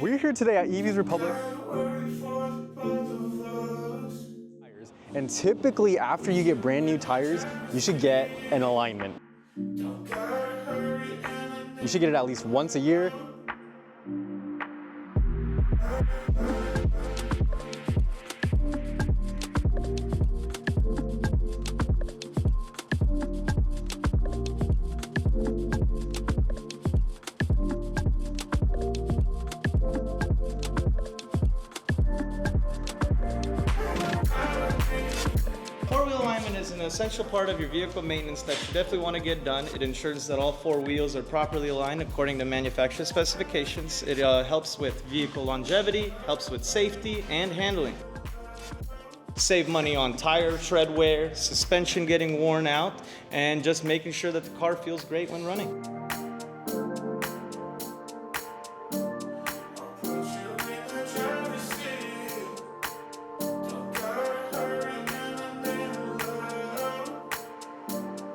We're here today at EV's Republic. And typically after you get brand new tires, you should get an alignment. You should get it at least once a year. Four-wheel alignment is an essential part of your vehicle maintenance that you definitely want to get done. It ensures that all four wheels are properly aligned according to manufacturer specifications. It helps with vehicle longevity, helps with safety and handling. Save money on tire tread wear, suspension getting worn out, and just making sure that the car feels great when running.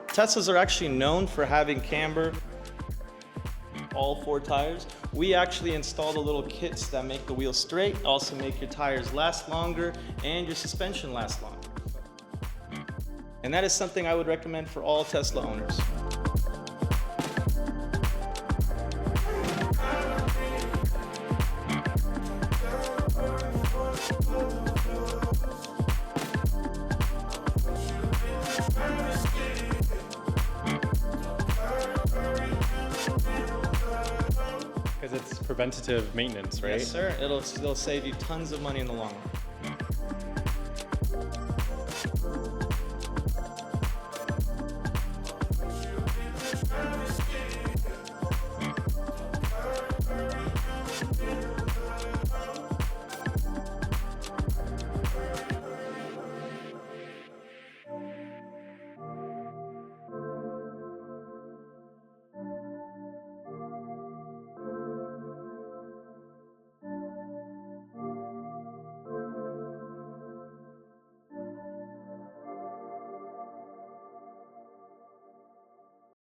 Teslas are actually known for having camber, all four tires. We actually install the little kits that make the wheels straight, also make your tires last longer and your suspension last longer. And that is something I would recommend for all Tesla owners. Because it's preventative maintenance, right? Yes, sir. It'll save you tons of money in the long run.